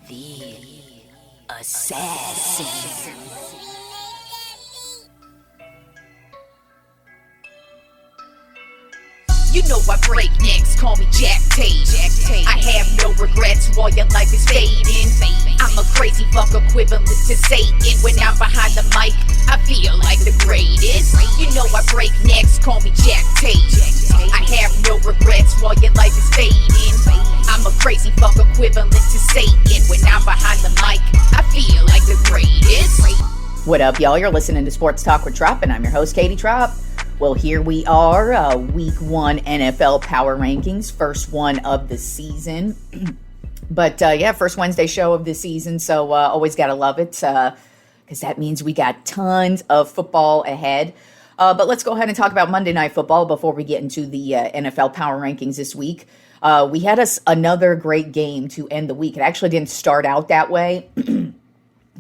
The assassin. You know I break necks, call me Jack Tate. I have no regrets while your life is fading. I'm a crazy fuck equivalent to Satan. When I'm behind the mic, I feel like the greatest. You know I break necks, call me Jack Tate. I have no regrets while your life is fading. I'm a crazy fuck equivalent to Satan. When I'm behind the mic, I feel like the greatest. What up, y'all? You're listening to Sports Talk with Tropp, and I'm your host, Katie Tropp. Well, here we are, Week 1 NFL Power Rankings, first one of the season. But, first Wednesday show of the season, so always got to love it, because that means we got tons of football ahead. But let's go ahead and talk about Monday Night Football before we get into the NFL Power Rankings this week. We had another great game to end the week. It actually didn't start out that way.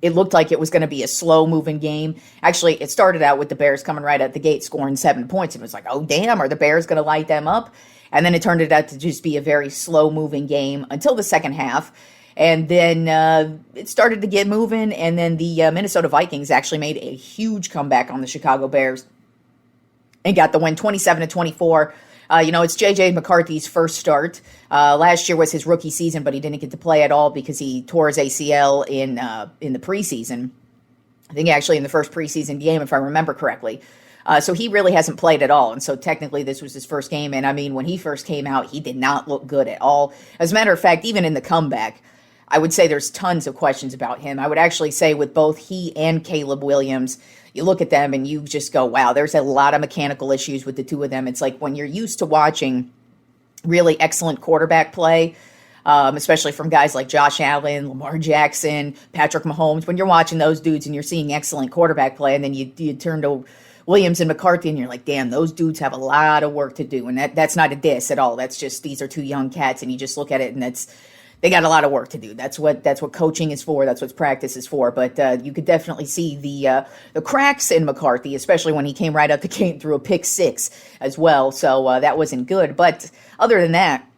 It looked like it was going to be a slow-moving game. Actually, it started out with the Bears coming right at the gate, scoring 7 points. It was like, oh, damn, are the Bears going to light them up? And then it turned out to just be a very slow-moving game until the second half. And then it started to get moving, and then the Minnesota Vikings actually made a huge comeback on the Chicago Bears and got the win 27-24. It's J.J. McCarthy's first start. Last year was his rookie season, but he didn't get to play at all because he tore his ACL in the preseason. I think actually in the first preseason game, if I remember correctly. So he really hasn't played at all. And so technically this was his first game. And I mean, when he first came out, he did not look good at all. As a matter of fact, even in the comeback, I would say there's tons of questions about him. I would actually say with both he and Caleb Williams, you look at them and you just go, wow, there's a lot of mechanical issues with the two of them. It's like when you're used to watching really excellent quarterback play, especially from guys like Josh Allen, Lamar Jackson, Patrick Mahomes, when you're watching those dudes and you're seeing excellent quarterback play, and then you turn to Williams and McCarthy and you're like, damn, those dudes have a lot of work to do. And that's not a diss at all. That's just, these are two young cats, and you just look at it and they got a lot of work to do. That's what coaching is for. That's what practice is for. But you could definitely see the cracks in McCarthy, especially when he came right up the gate and threw a pick six as well. So that wasn't good. But other than that,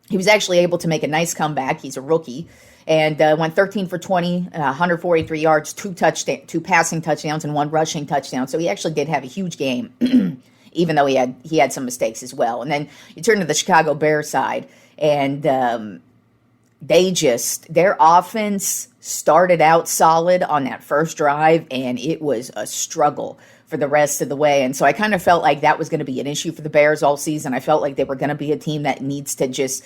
he was actually able to make a nice comeback. He's a rookie and went 13 for 20, 143 yards, two passing touchdowns, and one rushing touchdown. So he actually did have a huge game, even though he had some mistakes as well. And then you turn to the Chicago Bears side, and their offense started out solid on that first drive, and it was a struggle for the rest of the way. And so I kind of felt like that was going to be an issue for the Bears all season. I felt like they were going to be a team that needs to just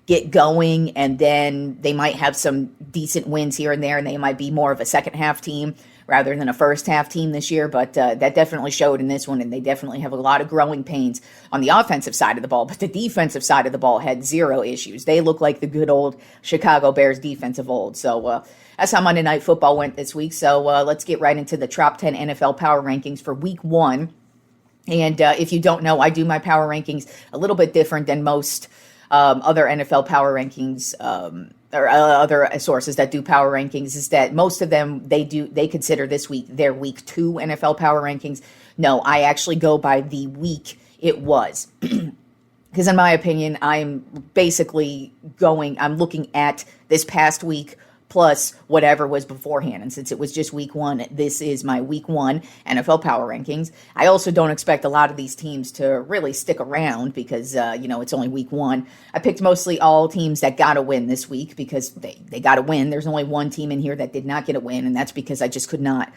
get going, and then they might have some decent wins here and there, and they might be more of a second half team rather than a first half team this year. But that definitely showed in this one, and they definitely have a lot of growing pains on the offensive side of the ball. But the defensive side of the ball had zero issues. They look like the good old Chicago Bears defense of old. So that's how Monday Night Football went this week. So let's get right into the Top 10 NFL Power Rankings for Week 1. And if you don't know, I do my power rankings a little bit different than most other NFL power rankings or other sources that do power rankings. Is that most of them, they consider this week their Week 2 NFL power rankings. No, I actually go by the week it was. Because in my opinion, I'm looking at this past week plus whatever was beforehand. And since it was just Week 1, this is my Week 1 NFL Power Rankings. I also don't expect a lot of these teams to really stick around because, it's only Week 1. I picked mostly all teams that got a win this week because they got a win. There's only one team in here that did not get a win, and that's because I just could not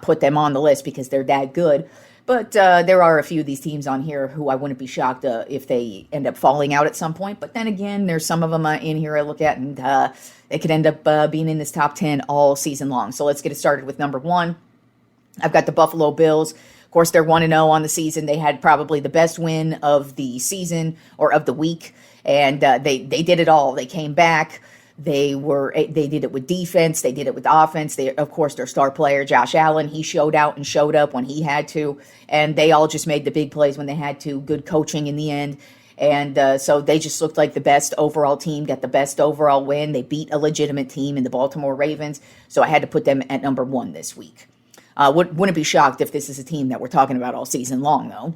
put them on the list because they're that good. But there are a few of these teams on here who I wouldn't be shocked if they end up falling out at some point. But then again, there's some of them in here I look at, and they could end up being in this top 10 all season long. So let's get it started with number 1. I've got the Buffalo Bills. Of course, they're 1-0 on the season. They had probably the best win of the season or of the week, and they did it all. They came back. They did it with defense. They did it with offense. Of course, their star player, Josh Allen, he showed out and showed up when he had to. And they all just made the big plays when they had to. Good coaching in the end. And so they just looked like the best overall team, got the best overall win. They beat a legitimate team in the Baltimore Ravens. So I had to put them at number 1 this week. Wouldn't be shocked if this is a team that we're talking about all season long, though.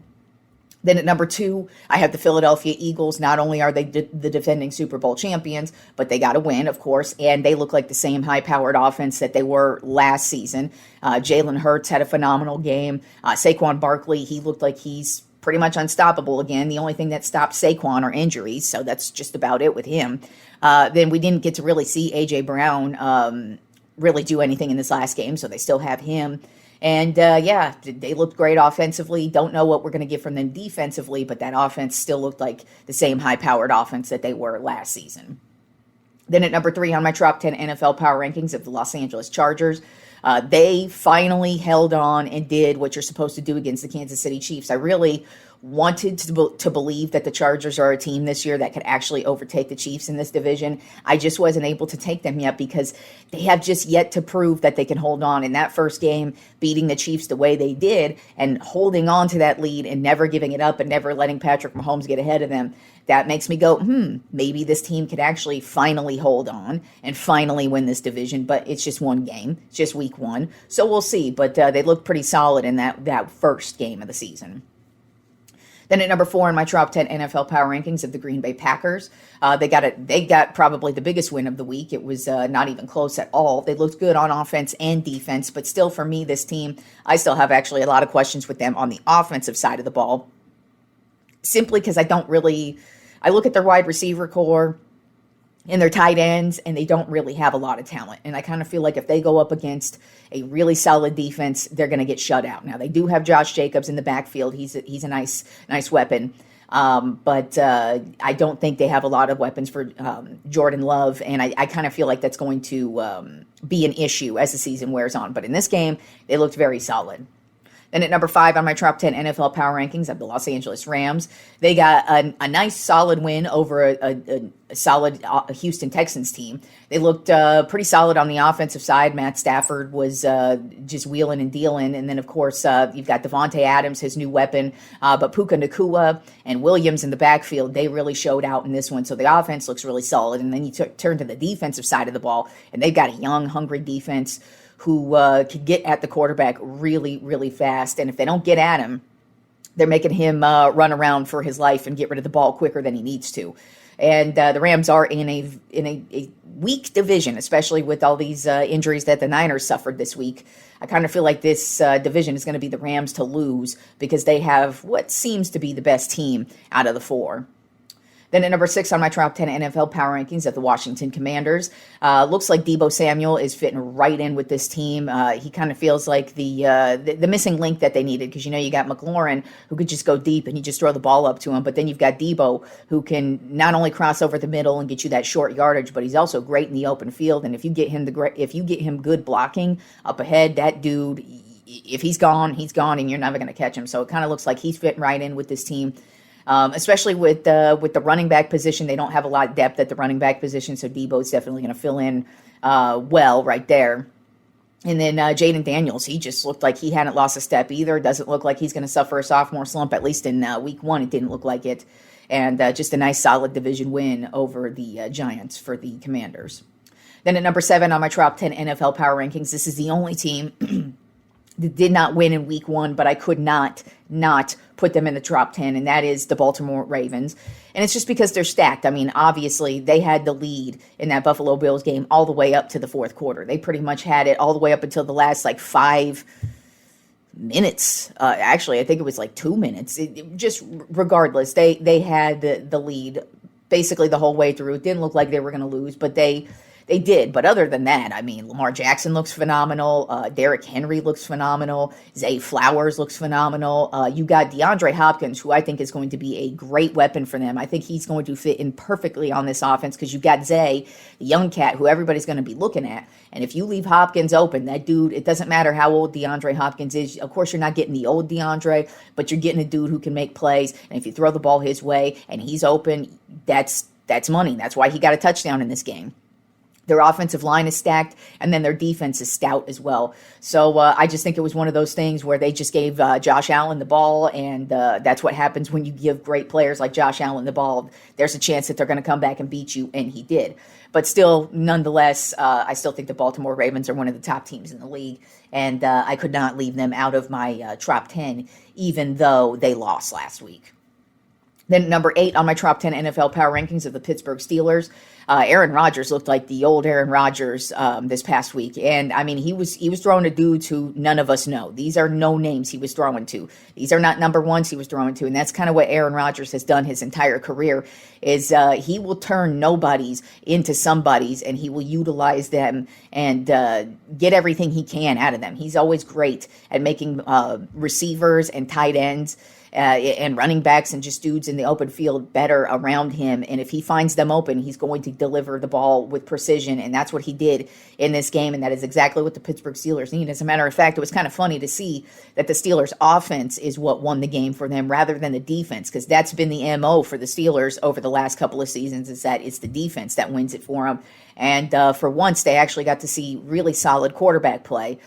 Then at number 2, I have the Philadelphia Eagles. Not only are they the defending Super Bowl champions, but they got a win, of course, and they look like the same high-powered offense that they were last season. Jalen Hurts had a phenomenal game. Saquon Barkley, he looked like he's pretty much unstoppable again. The only thing that stopped Saquon are injuries, so that's just about it with him. Then we didn't get to really see A.J. Brown really do anything in this last game, so they still have him. And they looked great offensively. Don't know what we're going to get from them defensively, but that offense still looked like the same high-powered offense that they were last season. Then at number 3 on my Tropp 10 NFL Power Rankings of the Los Angeles Chargers, they finally held on and did what you're supposed to do against the Kansas City Chiefs. I really wanted to believe that the Chargers are a team this year that could actually overtake the Chiefs in this division. I just wasn't able to take them yet because they have just yet to prove that they can hold on. In that first game, beating the Chiefs the way they did and holding on to that lead and never giving it up and never letting Patrick Mahomes get ahead of them, that makes me go, maybe this team could actually finally hold on and finally win this division. But it's just one game. It's just week 1. So we'll see. But they look pretty solid in that first game of the season. Then at number 4 in my Tropp 10 NFL Power Rankings of the Green Bay Packers, they got probably the biggest win of the week. It was not even close at all. They looked good on offense and defense, but still for me, this team, I still have actually a lot of questions with them on the offensive side of the ball, simply because I look at their wide receiver core and their tight ends, and they don't really have a lot of talent. And I kind of feel like if they go up against a really solid defense, they're going to get shut out. Now, they do have Josh Jacobs in the backfield. He's a nice weapon. But I don't think they have a lot of weapons for Jordan Love, and I kind of feel like that's going to be an issue as the season wears on. But in this game, they looked very solid. Then at number 5 on my Tropp 10 NFL Power Rankings of the Los Angeles Rams, they got a nice solid win over a solid Houston Texans team. They looked pretty solid on the offensive side. Matt Stafford was just wheeling and dealing. And then, of course, you've got Devontae Adams, his new weapon. But Puka Nacua and Williams in the backfield, they really showed out in this one. So the offense looks really solid. And then you turn to the defensive side of the ball, and they've got a young, hungry defense who could get at the quarterback really, really fast. And if they don't get at him, they're making him run around for his life and get rid of the ball quicker than he needs to. And the Rams are in a weak division, especially with all these injuries that the Niners suffered this week. I kind of feel like this division is going to be the Rams to lose because they have what seems to be the best team out of the 4. Then at number 6 on my Tropp 10 NFL Power Rankings of the Washington Commanders, looks like Deebo Samuel is fitting right in with this team. He kind of feels like the missing link that they needed because, you got McLaurin who could just go deep and you just throw the ball up to him. But then you've got Deebo who can not only cross over the middle and get you that short yardage, but he's also great in the open field. And if you get him good blocking up ahead, that dude, if he's gone, and you're never going to catch him. So it kind of looks like he's fitting right in with this team. Especially with the running back position. They don't have a lot of depth at the running back position, so Deebo's definitely going to fill in well right there. And then Jaden Daniels, he just looked like he hadn't lost a step either. Doesn't look like he's going to suffer a sophomore slump, at least in week 1. It didn't look like it. And just a nice solid division win over the Giants for the Commanders. Then at number 7 on my Tropp 10 NFL Power Rankings, this is the only team that did not win in week 1, but I could not put them in the Tropp 10, and that is the Baltimore Ravens. And it's just because they're stacked. I mean, obviously, they had the lead in that Buffalo Bills game all the way up to the 4th quarter. They pretty much had it all the way up until the last, 5 minutes. Actually, I think it was 2 minutes. Just regardless, they had the lead basically the whole way through. It didn't look like they were going to lose, but they did. But other than that, I mean, Lamar Jackson looks phenomenal. Derrick Henry looks phenomenal. Zay Flowers looks phenomenal. You got DeAndre Hopkins, who I think is going to be a great weapon for them. I think he's going to fit in perfectly on this offense because you've got Zay, the young cat, who everybody's going to be looking at. And if you leave Hopkins open, that dude, it doesn't matter how old DeAndre Hopkins is. Of course, you're not getting the old DeAndre, but you're getting a dude who can make plays. And if you throw the ball his way and he's open, that's money. That's why he got a touchdown in this game. Their offensive line is stacked, and then their defense is stout as well. So I just think it was one of those things where they just gave Josh Allen the ball, and that's what happens when you give great players like Josh Allen the ball. There's a chance that they're going to come back and beat you, and he did. But still, nonetheless, I still think the Baltimore Ravens are one of the top teams in the league, and I could not leave them out of my Trop 10, even though they lost last week. Then number 8 on my Trop 10 NFL power rankings of the Pittsburgh Steelers. Aaron Rodgers looked like the old Aaron Rodgers this past week. And, I mean, he was throwing to dudes who none of us know. These are no names he was throwing to. These are not number ones he was throwing to. And that's kind of what Aaron Rodgers has done his entire career is he will turn nobodies into somebodies, and he will utilize them and get everything he can out of them. He's always great at making receivers and tight ends and running backs and just dudes in the open field better around him. And if he finds them open, he's going to deliver the ball with precision. And that's what he did in this game. And that is exactly what the Pittsburgh Steelers need. As a matter of fact, it was kind of funny to see that the Steelers offense is what won the game for them rather than the defense, because that's been the MO for the Steelers over the last couple of seasons, is that it's the defense that wins it for them. And for once, they actually got to see really solid quarterback play,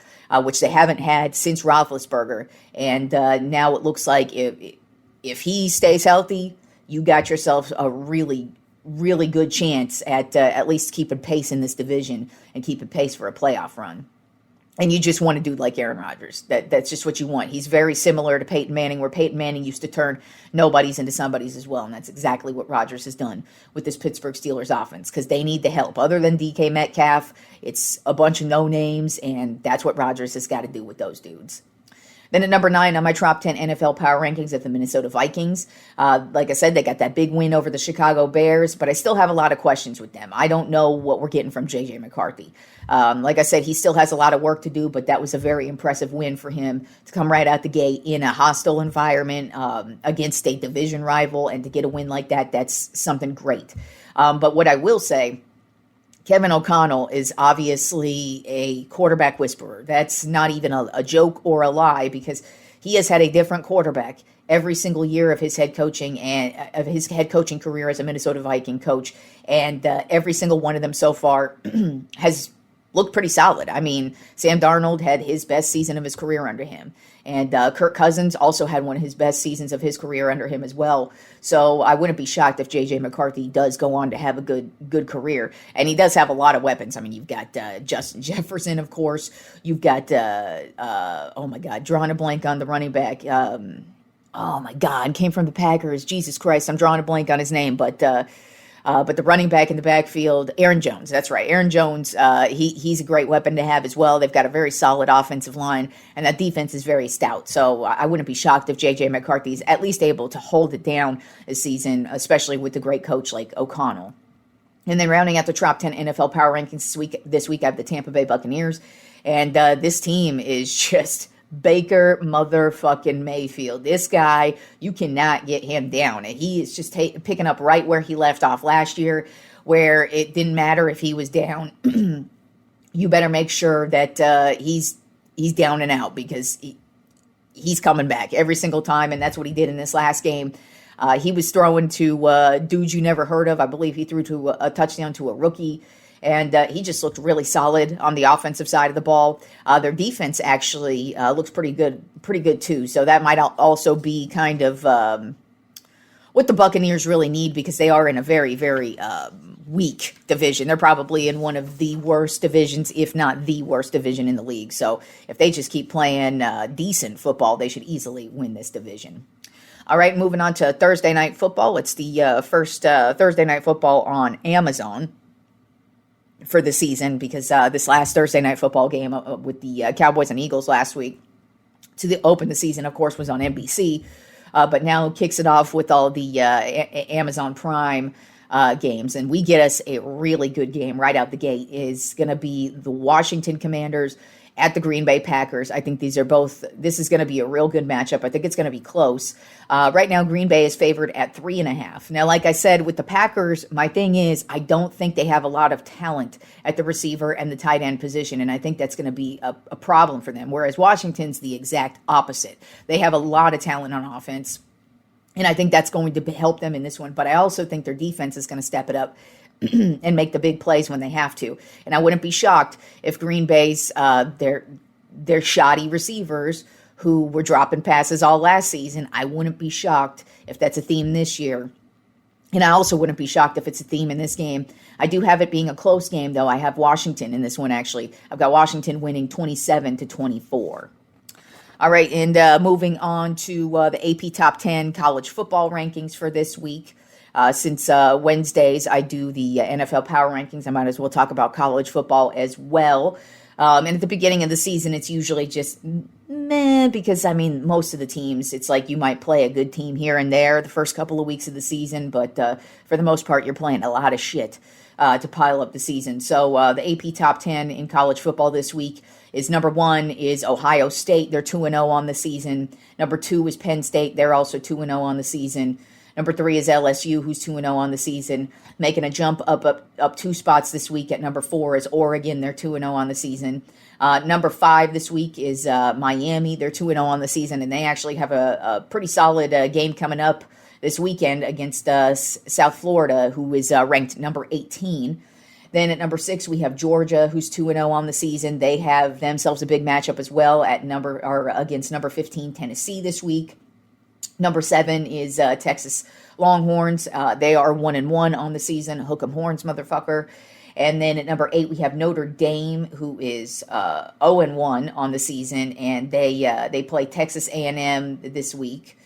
which they haven't had since Roethlisberger. And now it looks like if he stays healthy, you got yourself a really, really good chance at least keeping pace in this division and keeping pace for a playoff run. And you just want to do like Aaron Rodgers. That's just what you want. He's very similar to Peyton Manning, where Peyton Manning used to turn nobodies into somebodies as well. And that's exactly what Rodgers has done with this Pittsburgh Steelers offense, because they need the help. Other than DK Metcalf, it's a bunch of no-names, and that's what Rodgers has got to do with those dudes. Then at number 9 on my Trop 10 NFL power rankings at the Minnesota Vikings. Like I said, they got that big win over the Chicago Bears, but I still have a lot of questions with them. I don't know what we're getting from J.J. McCarthy. Like I said, he still has a lot of work to do, but that was a very impressive win for him to come right out the gate in a hostile environment against a division rival, and to get a win like that, that's something great. But what I will say, Kevin O'Connell is obviously a quarterback whisperer. That's not even a joke or a lie, because he has had a different quarterback every single year of his head coaching career as a Minnesota Viking coach, and every single one of them so far has looked pretty solid. I mean, Sam Darnold had his best season of his career under him. And Kirk Cousins also had one of his best seasons of his career under him as well. So I wouldn't be shocked if J.J. McCarthy does go on to have a good career. And he does have a lot of weapons. I mean, you've got Justin Jefferson, of course. You've got, oh my God, drawing a blank on the running back. Oh my God, came from the Packers. Jesus Christ, I'm drawing a blank on his name. But the running back in the backfield, Aaron Jones, that's right. Aaron Jones, he's a great weapon to have as well. They've got a very solid offensive line, and that defense is very stout. So I wouldn't be shocked if J.J. McCarthy is at least able to hold it down this season, especially with a great coach like O'Connell. And then rounding out the Trop 10 NFL power rankings this week, I have the Tampa Bay Buccaneers. And this team is just Baker motherfucking Mayfield. This guy, you cannot get him down. And he is just picking up right where he left off last year, where it didn't matter if he was down. You better make sure that he's down and out, because he's coming back every single time, and that's what he did in this last game. He was throwing to dudes you never heard of. I believe he threw to a touchdown to a rookie. And he just looked really solid on the offensive side of the ball. Their defense actually looks pretty good too. So that might also be kind of what the Buccaneers really need, because they are in a very, very weak division. They're probably in one of the worst divisions, if not the worst division in the league. So if they just keep playing decent football, they should easily win this division. All right, moving on to Thursday Night Football. It's the first Thursday Night Football on Amazon for the season, because this last Thursday Night Football game with the Cowboys and Eagles last week to open the season, of course, was on NBC, but now kicks it off with all the Amazon Prime games, and we get us a really good game right out the gate. Is going to be the Washington Commanders at the Green Bay Packers. I think this is going to be a real good matchup. I think it's going to be close. Right now, Green Bay is favored at 3.5. Now, like I said, with the Packers, my thing is I don't think they have a lot of talent at the receiver and the tight end position, and I think that's going to be a problem for them, whereas Washington's the exact opposite. They have a lot of talent on offense, and I think that's going to help them in this one, but I also think their defense is going to step it up and make the big plays when they have to. And I wouldn't be shocked if Green Bay's their shoddy receivers who were dropping passes all last season, I wouldn't be shocked if that's a theme this year. And I also wouldn't be shocked if it's a theme in this game. I do have it being a close game, though. I have Washington in this one, actually. I've got Washington winning 27-24. All right, and moving on to the AP Top 10 college football rankings for this week. Since Wednesdays, I do the NFL Power Rankings. I might as well talk about college football as well. And at the beginning of the season, it's usually just meh, because, I mean, most of the teams, it's like you might play a good team here and there the first couple of weeks of the season, but for the most part, you're playing a lot of shit to pile up the season. So the AP Top 10 in college football this week is number 1 is Ohio State. They're 2-0 on the season. Number 2 is Penn State. They're also 2-0 on the season. Number 3 is LSU, who's 2-0 on the season. Making a jump up 2 spots this week at number 4 is Oregon. They're 2-0 on the season. Number 5 this week is Miami. They're 2-0 on the season, and they actually have a pretty solid game coming up this weekend against South Florida, who is ranked number 18. Then at number 6, we have Georgia, who's 2-0 on the season. They have themselves a big matchup as well against number 15 Tennessee this week. Number 7 is Texas Longhorns. They are 1-1 on the season. Hook 'em horns, motherfucker. And then at number 8, we have Notre Dame, who is 0-1 on the season, and they play Texas A&M this week,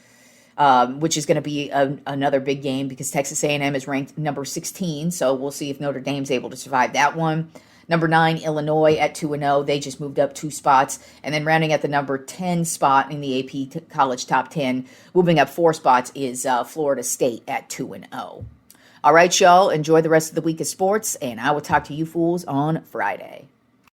which is going to be another big game because Texas A&M is ranked number 16, so we'll see if Notre Dame's able to survive that one. Number 9, Illinois at 2-0. They just moved up 2 spots. And then rounding at the number 10 spot in the AP College Top 10, moving up 4 spots, is Florida State at 2-0. All right, y'all. Enjoy the rest of the week of sports, and I will talk to you fools on Friday.